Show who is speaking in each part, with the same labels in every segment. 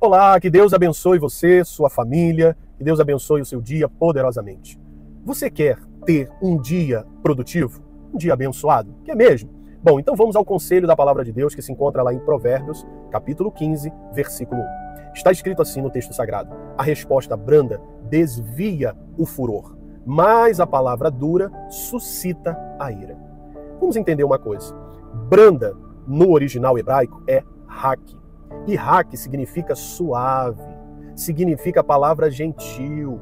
Speaker 1: Olá, que Deus abençoe você, sua família, que Deus abençoe o seu dia poderosamente. Você quer ter um dia produtivo? Um dia abençoado? Quer mesmo? Bom, então vamos ao conselho da palavra de Deus que se encontra lá em Provérbios, capítulo 15, versículo 1. Está escrito assim no texto sagrado: a resposta branda desvia o furor, mas a palavra dura suscita a ira. Vamos entender uma coisa. Branda, no original hebraico, é hak. E hak significa suave, significa a palavra gentil.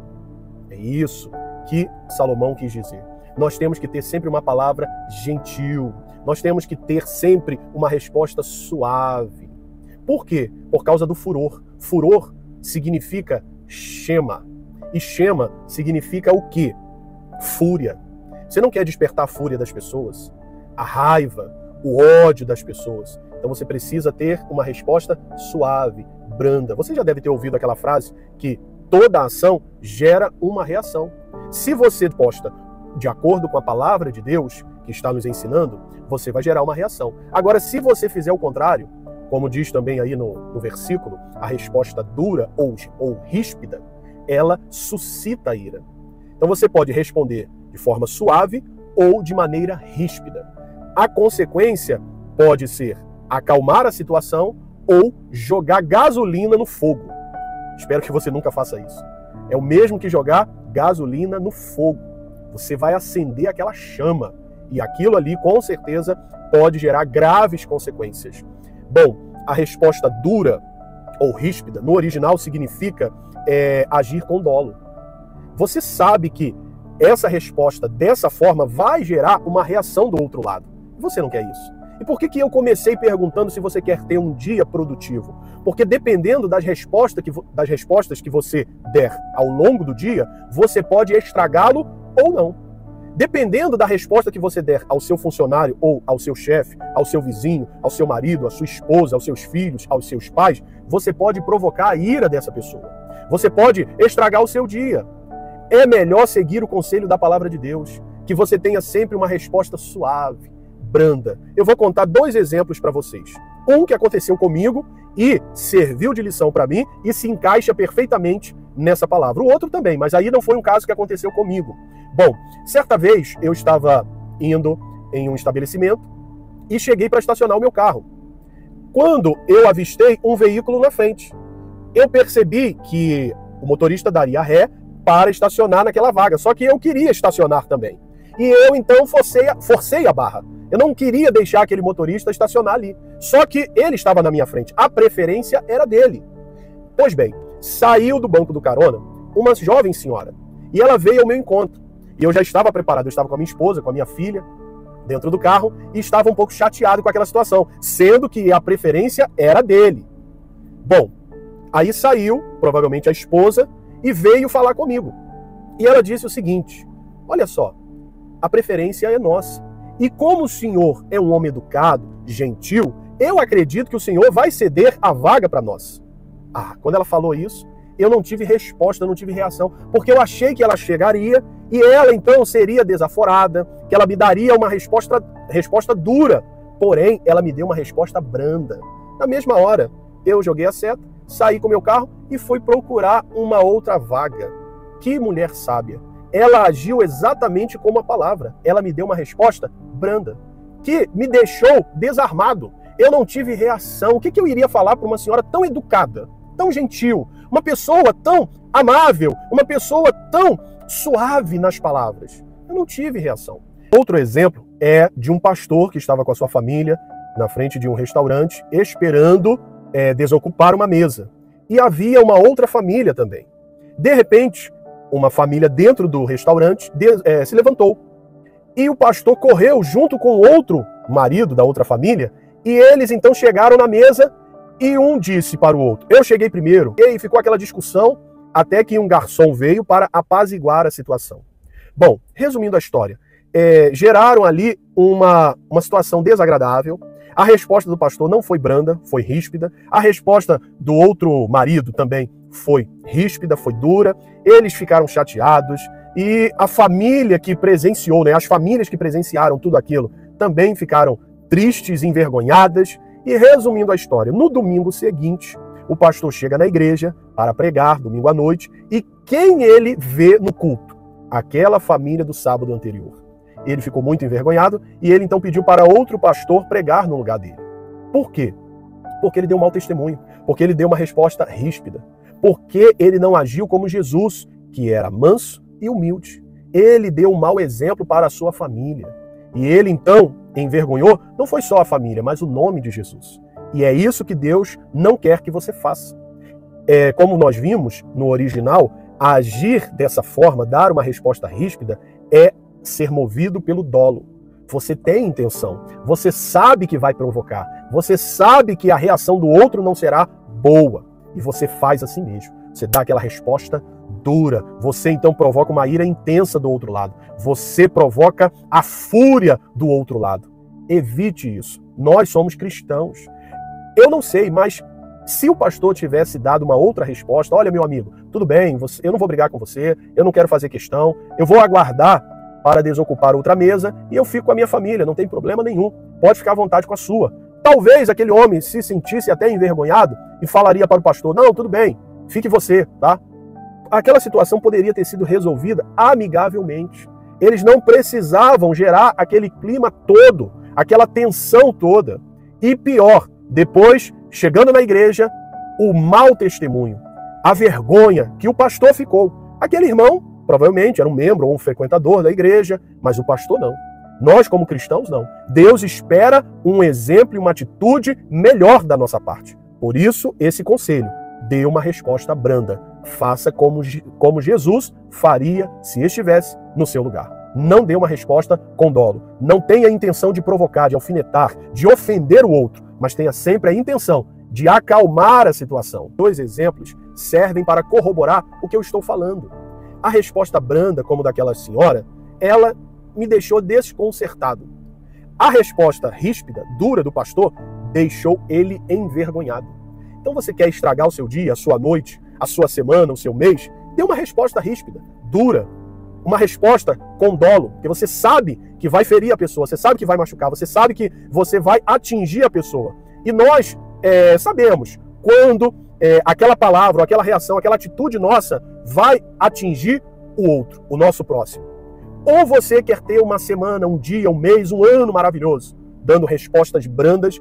Speaker 1: É isso que Salomão quis dizer. Nós temos que ter sempre uma palavra gentil. Nós temos que ter sempre uma resposta suave. Por quê? Por causa do furor. Furor significa shema. E shema significa o quê? Fúria. Você não quer despertar a fúria das pessoas, a raiva, o ódio das pessoas. Então você precisa ter uma resposta suave, branda. Você já deve ter ouvido aquela frase que toda ação gera uma reação. Se você posta de acordo com a palavra de Deus que está nos ensinando, você vai gerar uma reação. Agora, se você fizer o contrário, como diz também aí no versículo, a resposta dura ou ríspida, ela suscita a ira. Então você pode responder de forma suave ou de maneira ríspida. A consequência pode ser acalmar a situação ou jogar gasolina no fogo. Espero que você nunca faça isso. É o mesmo que jogar gasolina no fogo. Você vai acender aquela chama e aquilo ali, com certeza, pode gerar graves consequências. Bom, a resposta dura ou ríspida, no original, significa agir com dolo. Você sabe que essa resposta, dessa forma, vai gerar uma reação do outro lado. Você não quer isso. E por que eu comecei perguntando se você quer ter um dia produtivo? Porque dependendo das respostas que você der ao longo do dia, você pode estragá-lo ou não. Dependendo da resposta que você der ao seu funcionário ou ao seu chefe, ao seu vizinho, ao seu marido, à sua esposa, aos seus filhos, aos seus pais, você pode provocar a ira dessa pessoa. Você pode estragar o seu dia. É melhor seguir o conselho da palavra de Deus, que você tenha sempre uma resposta suave, branda. Eu vou contar 2 exemplos para vocês. Um que aconteceu comigo e serviu de lição para mim e se encaixa perfeitamente nessa palavra. O outro também, mas aí não foi um caso que aconteceu comigo. Bom, certa vez eu estava indo em um estabelecimento e cheguei para estacionar o meu carro. Quando eu avistei um veículo na frente, eu percebi que o motorista daria ré para estacionar naquela vaga, só que eu queria estacionar também. E eu então forcei a barra. Eu não queria deixar aquele motorista estacionar ali. Só que ele estava na minha frente. A preferência era dele. Pois bem, saiu do banco do carona uma jovem senhora. E ela veio ao meu encontro. E eu já estava preparado. Eu estava com a minha esposa, com a minha filha, dentro do carro. E estava um pouco chateado com aquela situação. Sendo que a preferência era dele. Bom, aí saiu, provavelmente a esposa, e veio falar comigo. E ela disse o seguinte: olha só, a preferência é nossa. E como o senhor é um homem educado, gentil, eu acredito que o senhor vai ceder a vaga para nós. Quando ela falou isso, eu não tive resposta, não tive reação, porque eu achei que ela chegaria e ela então seria desaforada, que ela me daria uma resposta dura. Porém, ela me deu uma resposta branda. Na mesma hora, eu joguei a seta, saí com o meu carro e fui procurar uma outra vaga. Que mulher sábia! Ela agiu exatamente como a palavra. Ela me deu uma resposta branda, que me deixou desarmado. Eu não tive reação. O que eu iria falar para uma senhora tão educada, tão gentil, uma pessoa tão amável, uma pessoa tão suave nas palavras? Eu não tive reação. Outro exemplo é de um pastor que estava com a sua família na frente de um restaurante, esperando desocupar uma mesa. E havia uma outra família também. De repente, uma família dentro do restaurante se levantou. E o pastor correu junto com o outro marido da outra família, e eles então chegaram na mesa e um disse para o outro: eu cheguei primeiro. E aí ficou aquela discussão até que um garçom veio para apaziguar a situação. Bom, resumindo a história, geraram ali uma situação desagradável. A resposta do pastor não foi branda, foi ríspida. A resposta do outro marido também foi ríspida, foi dura. Eles ficaram chateados e a família que presenciou, as famílias que presenciaram tudo aquilo também ficaram tristes, envergonhadas. E resumindo a história, no domingo seguinte, o pastor chega na igreja para pregar domingo à noite e quem ele vê no culto? Aquela família do sábado anterior. Ele ficou muito envergonhado e ele então pediu para outro pastor pregar no lugar dele. Por quê? Porque ele deu um mau testemunho, porque ele deu uma resposta ríspida, porque ele não agiu como Jesus, que era manso e humilde. Ele deu um mau exemplo para a sua família. E ele então envergonhou não foi só a família, mas o nome de Jesus. E é isso que Deus não quer que você faça. Como nós vimos no original, agir dessa forma, dar uma resposta ríspida, é ser movido pelo dolo. Você tem intenção, você sabe que vai provocar, você sabe que a reação do outro não será boa, e você faz assim mesmo. Você dá aquela resposta dura, você então provoca uma ira intensa do outro lado, você provoca a fúria do outro lado. Evite isso. Nós somos cristãos. Eu não sei, mas se o pastor tivesse dado uma outra resposta, olha, meu amigo, tudo bem, eu não vou brigar com você, eu não quero fazer questão, eu vou aguardar para desocupar outra mesa e eu fico com a minha família, não tem problema nenhum, pode ficar à vontade com a sua. Talvez aquele homem se sentisse até envergonhado e falaria para o pastor, não, tudo bem, fique você, tá? Aquela situação poderia ter sido resolvida amigavelmente. Eles não precisavam gerar aquele clima todo, aquela tensão toda. E pior, depois, chegando na igreja, o mau testemunho, a vergonha que o pastor ficou. Aquele irmão provavelmente era um membro ou um frequentador da igreja, mas o pastor não. Nós, como cristãos, não. Deus espera um exemplo e uma atitude melhor da nossa parte. Por isso, esse conselho, dê uma resposta branda. Faça como Jesus faria se estivesse no seu lugar. Não dê uma resposta com dolo. Não tenha a intenção de provocar, de alfinetar, de ofender o outro, mas tenha sempre a intenção de acalmar a situação. 2 exemplos servem para corroborar o que eu estou falando. A resposta branda, como daquela senhora, ela me deixou desconcertado. A resposta ríspida, dura do pastor, deixou ele envergonhado. Então você quer estragar o seu dia, a sua noite, a sua semana, o seu mês? Dê uma resposta ríspida, dura, uma resposta com dolo, porque você sabe que vai ferir a pessoa, você sabe que vai machucar, você sabe que você vai atingir a pessoa. E nós sabemos quando aquela palavra, aquela reação, aquela atitude nossa vai atingir o outro, o nosso próximo. Ou você quer ter uma semana, um dia, um mês, um ano maravilhoso, dando respostas brandas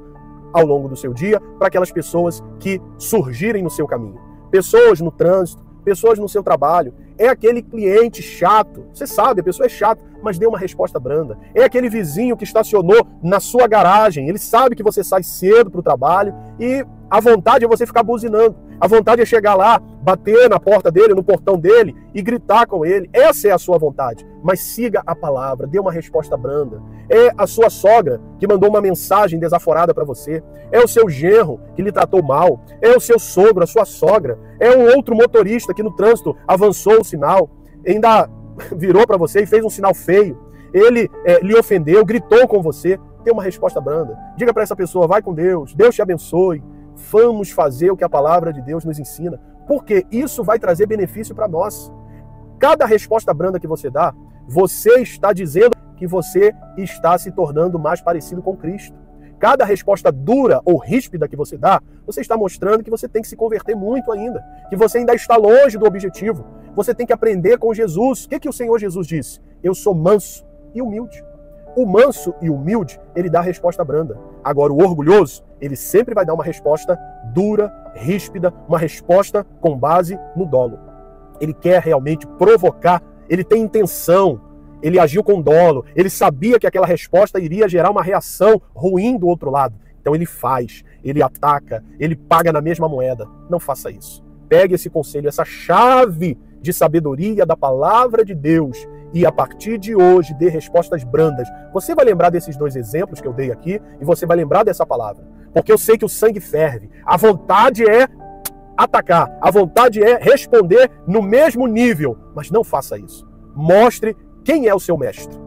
Speaker 1: ao longo do seu dia para aquelas pessoas que surgirem no seu caminho. Pessoas no trânsito, pessoas no seu trabalho. É aquele cliente chato, você sabe, a pessoa é chata, mas dê uma resposta branda. É aquele vizinho que estacionou na sua garagem, ele sabe que você sai cedo para o trabalho e a vontade é você ficar buzinando. A vontade é chegar lá, bater na porta dele, no portão dele e gritar com ele. Essa é a sua vontade. Mas siga a palavra, dê uma resposta branda. É a sua sogra que mandou uma mensagem desaforada para você. É o seu genro que lhe tratou mal. É o seu sogro, a sua sogra. É um outro motorista que no trânsito avançou o sinal, ainda virou para você e fez um sinal feio. Ele lhe ofendeu, gritou com você. Dê uma resposta branda. Diga para essa pessoa, vai com Deus, Deus te abençoe. Vamos fazer o que a palavra de Deus nos ensina, porque isso vai trazer benefício para nós. Cada resposta branda que você dá, você está dizendo que você está se tornando mais parecido com Cristo. Cada resposta dura ou ríspida que você dá, você está mostrando que você tem que se converter muito ainda, que você ainda está longe do objetivo. Você tem que aprender com Jesus. O que o Senhor Jesus disse? Eu sou manso e humilde. O manso e humilde, ele dá a resposta branda. Agora, o orgulhoso, ele sempre vai dar uma resposta dura, ríspida, uma resposta com base no dolo. Ele quer realmente provocar, ele tem intenção, ele agiu com dolo, ele sabia que aquela resposta iria gerar uma reação ruim do outro lado. Então ele faz, ele ataca, ele paga na mesma moeda. Não faça isso. Pegue esse conselho, essa chave de sabedoria da palavra de Deus e a partir de hoje dê respostas brandas. Você vai lembrar desses 2 exemplos que eu dei aqui e você vai lembrar dessa palavra. Porque eu sei que o sangue ferve. A vontade é atacar. A vontade é responder no mesmo nível. Mas não faça isso. Mostre quem é o seu mestre.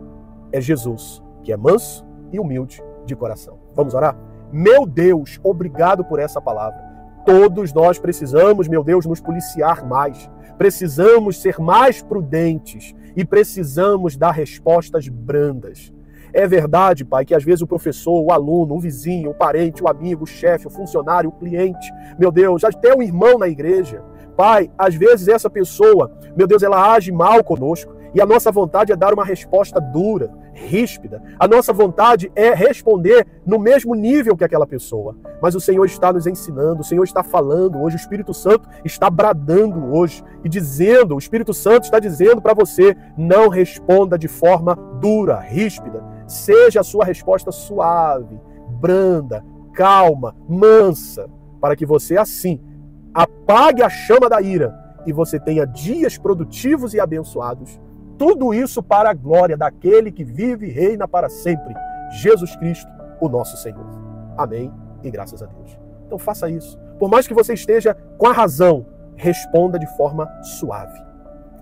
Speaker 1: É Jesus, que é manso e humilde de coração. Vamos orar? Meu Deus, obrigado por essa palavra. Todos nós precisamos, meu Deus, nos policiar mais. Precisamos ser mais prudentes e precisamos dar respostas brandas. É verdade, Pai, que às vezes o professor, o aluno, o vizinho, o parente, o amigo, o chefe, o funcionário, o cliente, meu Deus, até um irmão na igreja, Pai, às vezes essa pessoa, meu Deus, ela age mal conosco e a nossa vontade é dar uma resposta dura, ríspida. A nossa vontade é responder no mesmo nível que aquela pessoa. Mas o Senhor está nos ensinando, o Senhor está falando hoje, o Espírito Santo está bradando hoje e dizendo, o Espírito Santo está dizendo para você, não responda de forma dura, ríspida. Seja a sua resposta suave, branda, calma, mansa, para que você assim apague a chama da ira e você tenha dias produtivos e abençoados. Tudo isso para a glória daquele que vive e reina para sempre, Jesus Cristo, o nosso Senhor. Amém e graças a Deus. Então faça isso. Por mais que você esteja com a razão, responda de forma suave.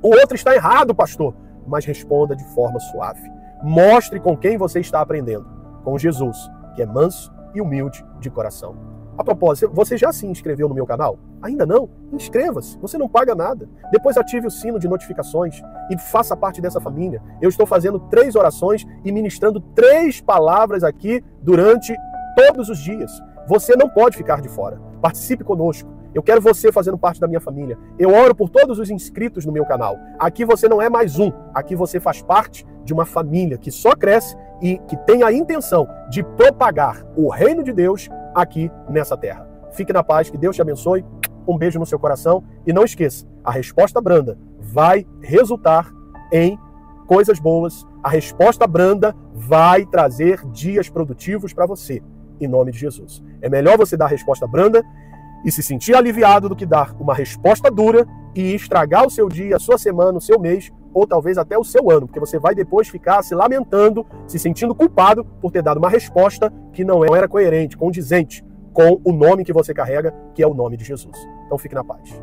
Speaker 1: O outro está errado, pastor, mas responda de forma suave. Mostre com quem você está aprendendo. Com Jesus, que é manso e humilde de coração. A propósito, você já se inscreveu no meu canal? Ainda não? Inscreva-se, você não paga nada. Depois ative o sino de notificações e faça parte dessa família. Eu estou fazendo 3 orações e ministrando 3 palavras aqui durante todos os dias. Você não pode ficar de fora. Participe conosco. Eu quero você fazendo parte da minha família. Eu oro por todos os inscritos no meu canal. Aqui você não é mais um. Aqui você faz parte de uma família que só cresce e que tem a intenção de propagar o reino de Deus aqui nessa terra. Fique na paz, que Deus te abençoe. Um beijo no seu coração e não esqueça, a resposta branda vai resultar em coisas boas. A resposta branda vai trazer dias produtivos para você, em nome de Jesus. É melhor você dar a resposta branda e se sentir aliviado do que dar uma resposta dura e estragar o seu dia, a sua semana, o seu mês ou talvez até o seu ano, porque você vai depois ficar se lamentando, se sentindo culpado por ter dado uma resposta que não era coerente, condizente com o nome que você carrega, que é o nome de Jesus. Então fique na paz.